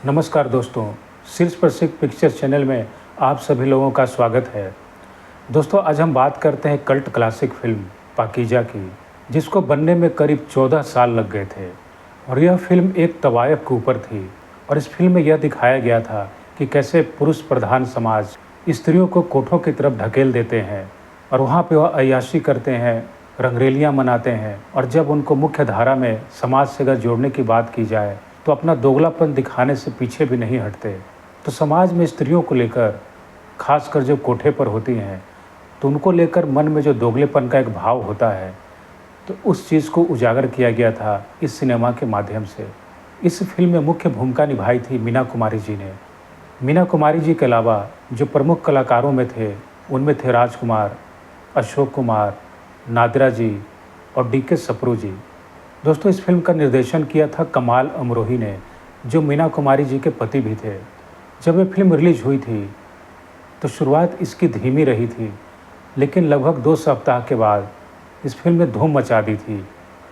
नमस्कार दोस्तों, शीर्ष प्रसिद्ध पिक्चर चैनल में आप सभी लोगों का स्वागत है। दोस्तों, आज हम बात करते हैं कल्ट क्लासिक फिल्म पाकीज़ा की, जिसको बनने में करीब 14 साल लग गए थे। और यह फिल्म एक तवायफ के ऊपर थी और इस फिल्म में यह दिखाया गया था कि कैसे पुरुष प्रधान समाज स्त्रियों को कोठों की तरफ ढकेल देते हैं और वहाँ पे वह अय्याशी करते हैं, रंगरेलियाँ मनाते हैं। और जब उनको मुख्य धारा में समाज से अगर जोड़ने की बात की जाए तो अपना दोगलापन दिखाने से पीछे भी नहीं हटते। तो समाज में स्त्रियों को लेकर, खासकर जब कोठे पर होती हैं, तो उनको लेकर मन में जो दोगलेपन का एक भाव होता है, तो उस चीज़ को उजागर किया गया था इस सिनेमा के माध्यम से। इस फिल्म में मुख्य भूमिका निभाई थी मीना कुमारी जी ने। मीना कुमारी जी के अलावा जो प्रमुख कलाकारों में थे, उनमें थे राजकुमार, अशोक कुमार, नादिरा जी और डी.के. सप्रू जी। दोस्तों, इस फिल्म का निर्देशन किया था कमाल अमरोही ने, जो मीना कुमारी जी के पति भी थे। जब ये फिल्म रिलीज हुई थी तो शुरुआत इसकी धीमी रही थी, लेकिन लगभग 2 सप्ताह के बाद इस फिल्म ने धूम मचा दी थी।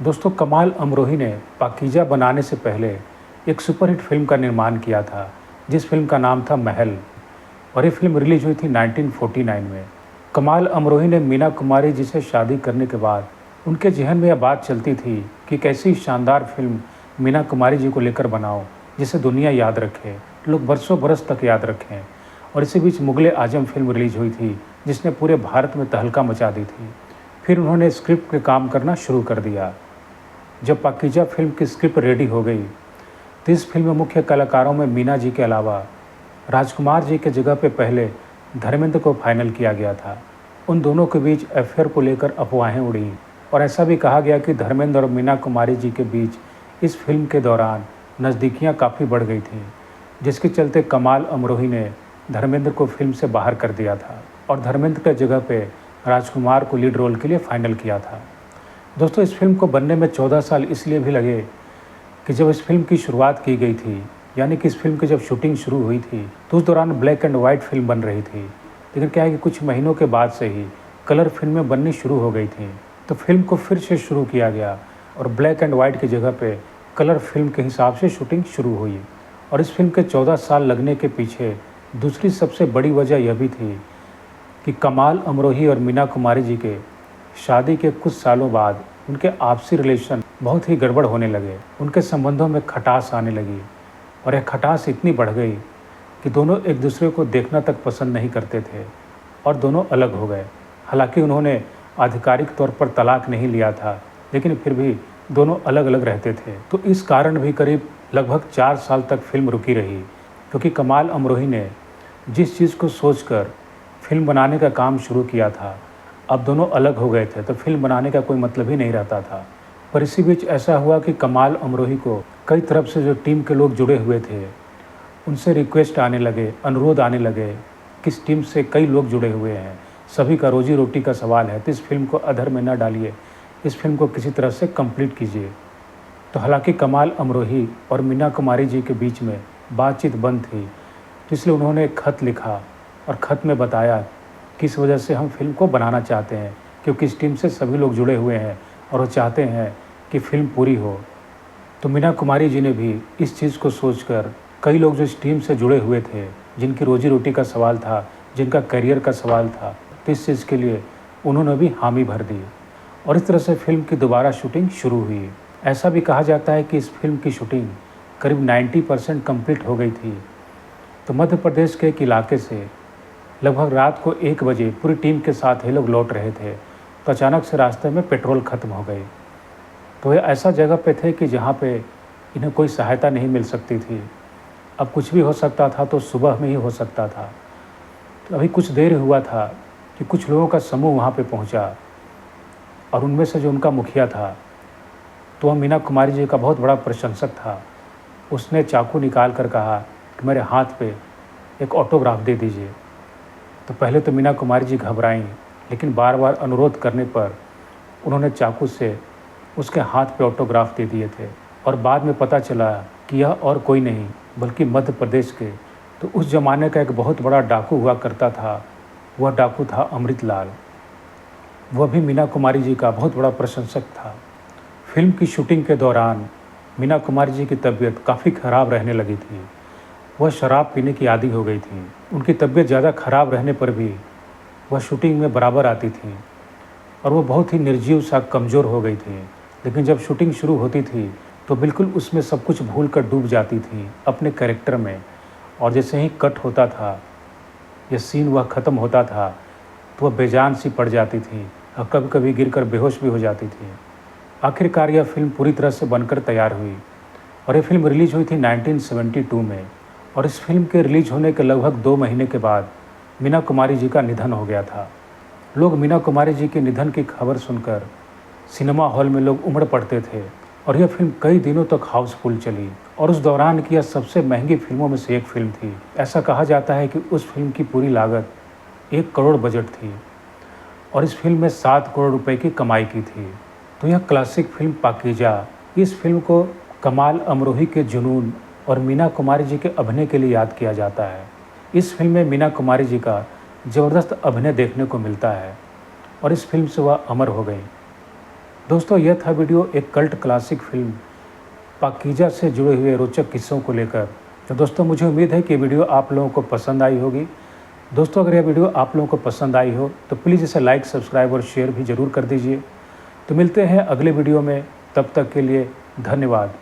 दोस्तों, कमाल अमरोही ने पाकीज़ा बनाने से पहले एक सुपरहिट फिल्म का निर्माण किया था, जिस फिल्म का नाम था महल, और ये फिल्म रिलीज हुई थी 1949 में। कमाल अमरोही ने मीना कुमारी जी से शादी करने के बाद उनके ज़हन में यह बात चलती थी कि कैसी शानदार फिल्म मीना कुमारी जी को लेकर बनाओ जिसे दुनिया याद रखे, लोग बरसों बरस तक याद रखें। और इसी बीच मुग़ल आज़म फिल्म रिलीज हुई थी, जिसने पूरे भारत में तहलका मचा दी थी। फिर उन्होंने स्क्रिप्ट पे काम करना शुरू कर दिया। जब पाकीज़ा फिल्म की स्क्रिप्ट रेडी हो गई तो इस फिल्म में मुख्य कलाकारों में मीना जी के अलावा राजकुमार जी के जगह पे पहले धर्मेंद्र को फाइनल किया गया था। उन दोनों के बीच अफेयर को लेकर अफवाहें उड़ी और ऐसा भी कहा गया कि धर्मेंद्र और मीना कुमारी जी के बीच इस फिल्म के दौरान नज़दीकियां काफ़ी बढ़ गई थीं, जिसके चलते कमाल अमरोही ने धर्मेंद्र को फिल्म से बाहर कर दिया था और धर्मेंद्र के जगह पे राजकुमार को लीड रोल के लिए फाइनल किया था। दोस्तों, इस फिल्म को बनने में 14 साल इसलिए भी लगे कि जब इस फिल्म की शुरुआत की गई थी, यानी कि इस फिल्म की जब शूटिंग शुरू हुई थी, तो उस दौरान ब्लैक एंड वाइट फिल्म बन रही थी। लेकिन क्या है कि कुछ महीनों के बाद से ही कलर फिल्में बननी शुरू हो गई थी, तो फिल्म को फिर से शुरू किया गया और ब्लैक एंड वाइट की जगह पे कलर फिल्म के हिसाब से शूटिंग शुरू हुई। और इस फिल्म के 14 साल लगने के पीछे दूसरी सबसे बड़ी वजह यह भी थी कि कमाल अमरोही और मीना कुमारी जी के शादी के कुछ सालों बाद उनके आपसी रिलेशन बहुत ही गड़बड़ होने लगे। उनके संबंधों में खटास आने लगी और यह खटास इतनी बढ़ गई कि दोनों एक दूसरे को देखना तक पसंद नहीं करते थे और दोनों अलग हो गए। हालांकि उन्होंने आधिकारिक तौर पर तलाक नहीं लिया था, लेकिन फिर भी दोनों अलग अलग रहते थे। तो इस कारण भी करीब लगभग 4 साल तक फिल्म रुकी रही, क्योंकि कमाल अमरोही ने जिस चीज़ को सोचकर फिल्म बनाने का काम शुरू किया था, अब दोनों अलग हो गए थे, तो फिल्म बनाने का कोई मतलब ही नहीं रहता था। पर इसी बीच ऐसा हुआ कि कमाल अमरोही को कई तरफ से जो टीम के लोग जुड़े हुए थे, उनसे रिक्वेस्ट आने लगे, अनुरोध आने लगे कि इस टीम से कई लोग जुड़े हुए हैं, सभी का रोजी रोटी का सवाल है, तो इस फिल्म को अधर में न डालिए, इस फिल्म को किसी तरह से कंप्लीट कीजिए। तो हालांकि कमाल अमरोही और मीना कुमारी जी के बीच में बातचीत बंद थी, तो इसलिए उन्होंने एक खत लिखा और ख़त में बताया कि इस वजह से हम फिल्म को बनाना चाहते हैं, क्योंकि इस टीम से सभी लोग जुड़े हुए हैं और वो चाहते हैं कि फिल्म पूरी हो। तो मीना कुमारी जी ने भी इस चीज़ को सोचकर कई लोग जो इस टीम से जुड़े हुए थे, जिनकी रोजी रोटी का सवाल था, जिनका करियर का सवाल था, तो इस चीज़ के लिए उन्होंने भी हामी भर दी और इस तरह से फिल्म की दोबारा शूटिंग शुरू हुई। ऐसा भी कहा जाता है कि इस फिल्म की शूटिंग करीब 90% कंप्लीट हो गई थी। तो मध्य प्रदेश के एक इलाके से लगभग रात को 1 बजे पूरी टीम के साथ ये लोग लौट रहे थे, तो अचानक से रास्ते में पेट्रोल ख़त्म हो गई। तो ये ऐसा जगह पे थे कि जहाँ पे इन्हें कोई सहायता नहीं मिल सकती थी। अब कुछ भी हो सकता था तो सुबह में ही हो सकता था। तो अभी कुछ देर हुआ था कि कुछ लोगों का समूह वहाँ पे पहुँचा और उनमें से जो उनका मुखिया था, तो वह मीना कुमारी जी का बहुत बड़ा प्रशंसक था। उसने चाकू निकाल कर कहा कि मेरे हाथ पे एक ऑटोग्राफ दे दीजिए। तो पहले तो मीना कुमारी जी घबराईं, लेकिन बार बार अनुरोध करने पर उन्होंने चाकू से उसके हाथ पे ऑटोग्राफ दे दिए थे। और बाद में पता चला कि यह और कोई नहीं बल्कि मध्य प्रदेश के, तो उस ज़माने का एक बहुत बड़ा डाकू हुआ करता था, वह डाकू था अमृतलाल। वह भी मीना कुमारी जी का बहुत बड़ा प्रशंसक था। फिल्म की शूटिंग के दौरान मीना कुमारी जी की तबीयत काफ़ी ख़राब रहने लगी थी, वह शराब पीने की आदी हो गई थी। उनकी तबीयत ज़्यादा खराब रहने पर भी वह शूटिंग में बराबर आती थी और वो बहुत ही निर्जीव सा कमज़ोर हो गई थी। लेकिन जब शूटिंग शुरू होती थी तो बिल्कुल उसमें सब कुछ भूल कर डूब जाती थी अपने कैरेक्टर में। और जैसे ही कट होता था या सीन वह ख़त्म होता था तो वह बेजान सी पड़ जाती थी और कभी कभी गिरकर बेहोश भी हो जाती थी। आखिरकार यह फिल्म पूरी तरह से बनकर तैयार हुई और ये फिल्म रिलीज हुई थी 1972 में। और इस फिल्म के रिलीज होने के लगभग 2 महीने के बाद मीना कुमारी जी का निधन हो गया था। लोग मीना कुमारी जी के निधन की खबर सुनकर सिनेमा हॉल में लोग उमड़ पड़ते थे और यह फिल्म कई दिनों तक हाउसफुल चली और उस दौरान की यह सबसे महंगी फिल्मों में से एक फिल्म थी। ऐसा कहा जाता है कि उस फिल्म की पूरी लागत 1 करोड़ बजट थी और इस फिल्म में 7 करोड़ रुपए की कमाई की थी। तो यह क्लासिक फिल्म पाकीजा, इस फिल्म को कमाल अमरोही के जुनून और मीना कुमारी जी के अभिनय के लिए याद किया जाता है। इस फिल्म में मीना कुमारी जी का ज़बरदस्त अभिनय देखने को मिलता है और इस फिल्म से वह अमर हो गई। दोस्तों, यह था वीडियो एक कल्ट क्लासिक फिल्म पाकीजा से जुड़े हुए रोचक किस्सों को लेकर। तो दोस्तों, मुझे उम्मीद है कि वीडियो आप लोगों को पसंद आई होगी। दोस्तों, अगर यह वीडियो आप लोगों को पसंद आई हो तो प्लीज़ इसे लाइक, सब्सक्राइब और शेयर भी ज़रूर कर दीजिए। तो मिलते हैं अगले वीडियो में, तब तक के लिए धन्यवाद।